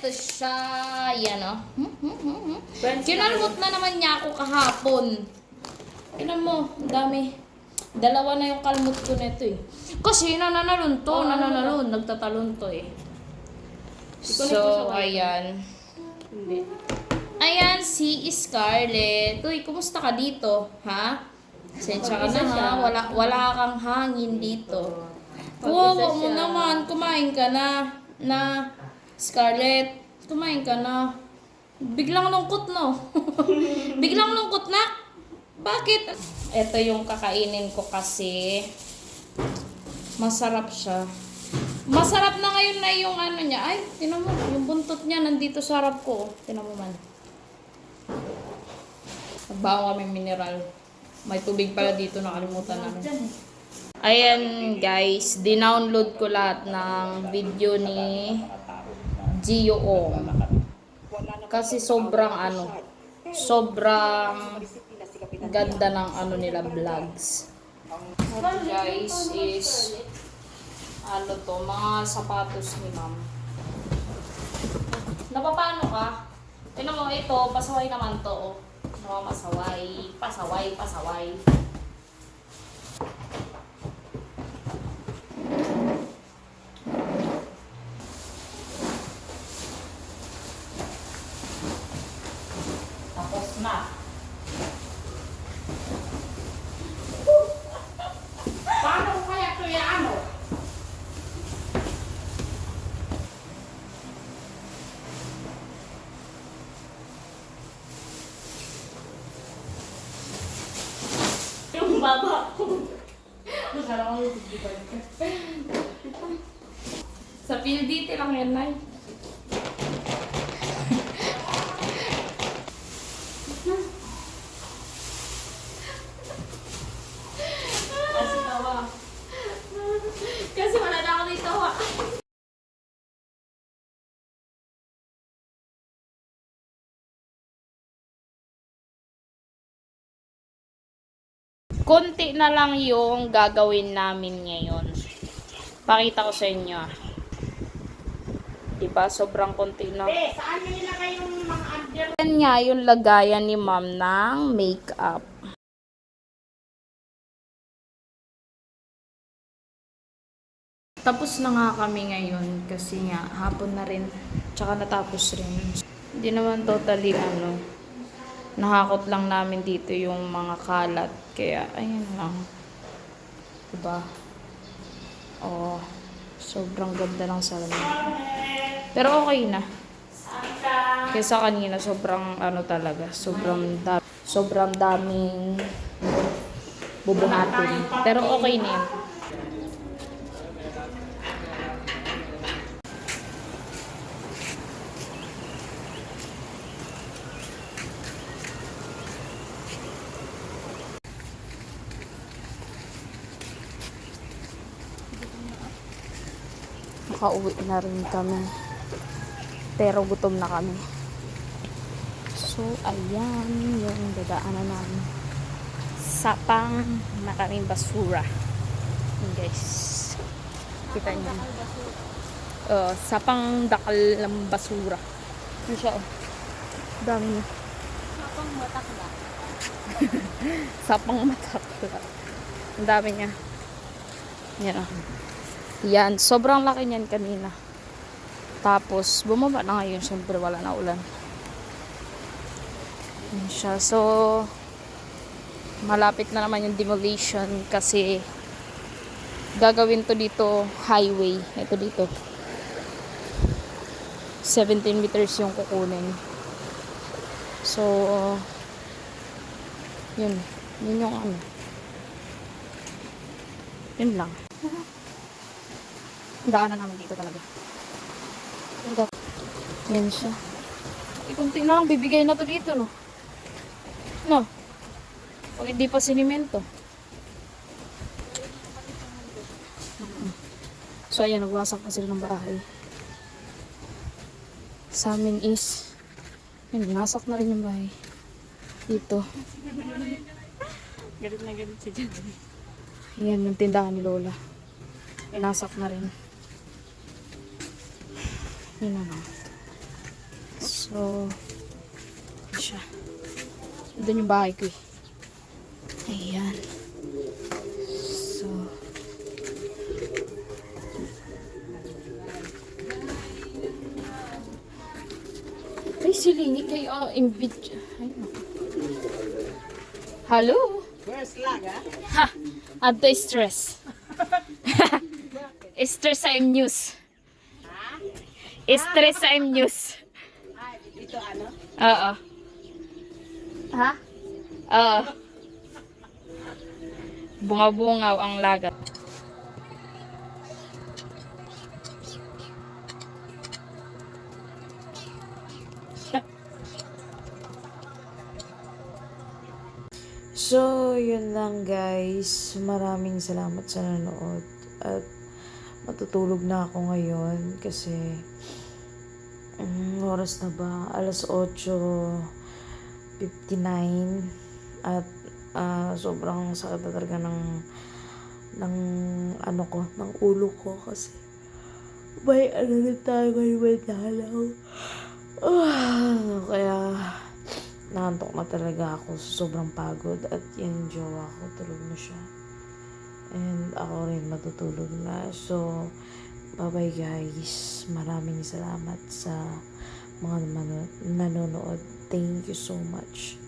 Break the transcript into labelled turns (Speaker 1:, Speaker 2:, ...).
Speaker 1: Eto siya. Yan o. Kinalmot na naman niya ako kahapon. Tingnan mo, ang dami. Dalawa na yung kalmot ko nito eh. Kasi nananalon to, nagtatalon to eh. So, ayan. Ayan, si Scarlett. Uy, kumusta ka dito? Ha? Sensya ka na ha. Wala kang hangin dito. Wow, mo naman. Kumain ka na. Scarlett, kumain ka na. Biglang lungkot, no? Biglang lungkot na? Bakit? Ito yung kakainin ko kasi masarap siya. Masarap na ngayon na yung ano niya. Ay, tinan mo, yung buntot niya nandito sa harap ko. Tinan mo man. Nagbaho kami mineral. May tubig pala dito, nakalimutan namin. Ayan guys, dinownload ko lahat ng video ni Gio Ong. Kasi sobrang ganda ng nila vlogs. Guys is mga sapatos ni ma'am. Napapano ka? Tingnan mo ito, pasaway naman to. Oh. Pasaway. Tapos na. Paano kaya ito yan? Yung baba ko. Sa PLDT lang yan, Nay. Kasi wala na ako dito. Konti na lang yung gagawin namin ngayon. Pakita ko sa inyo. Diba? Sobrang konti na.
Speaker 2: Saan nilagay yung mga under?
Speaker 1: Yan nga yung lagayan ni ma'am ng makeup. Tapos na nga kami ngayon kasi nga hapon na rin. Tsaka natapos rin. Hindi naman totally nahakot lang namin dito yung mga kalat. Kaya, ayun lang. Diba? Oh, sobrang ganda ng salamin. Pero okay na. Kaysa kanina, sobrang talaga. Sobrang daming bubuhatin. Pero okay na yun. Makauwi na rin kami. Pero gutom na kami. So, ayan yung dadaanan namin. Sapang maraming basura. Ayan guys. Kita niyo. Sapang dakal ng basura. Ano siya? Dami niya.
Speaker 2: Sapang matakla.
Speaker 1: Sapang matakla. Ang dami niya. Yan o. Yan, sobrang laki niyan kanina. Tapos, bumaba na ngayon. Siyempre, wala na ulan. Yan siya. So, malapit na naman yung demolition kasi gagawin to dito highway. Ito dito. 17 meters yung kukunin. So, yun. Yun yung Yun lang. Daanan namin dito talaga. Yan siya. Kunti na lang, bibigay na to dito, no? No? Pag hindi pa sinimento. So, ayan, nagwasak na sila ng bahay. Sa amin is, yun, nasak na rin yung bahay. Dito.
Speaker 2: Galit na galit si Jan.
Speaker 1: Ayan, yung tindahan ni Lola. Nasak na rin. Yun na. So, siya. Doon yung bahay ko eh. Ayan. So, ay, silingi kayo. Invite. Ay, naku. Hello?
Speaker 3: Where's Laga?
Speaker 1: Ha! Ato stress. Stress sa news. Stress sa news.
Speaker 3: Ah, ito ano?
Speaker 1: Oo. Ha? Oo. Bunga-bungaw ang lagat. So, yun lang guys. Maraming salamat sa nanood. At matutulog na ako ngayon kasi oras na ba? Alas 8:59 at sobrang sakit na talaga ng ano ko, ng ulo ko kasi may ano na tayo ngayon, may dalaw. Kaya naantok na talaga ako sa sobrang pagod at yung jowa ko tulog na siya. And ako rin matutulog na. So, bye-bye guys. Maraming salamat sa mga nanonood. Thank you so much.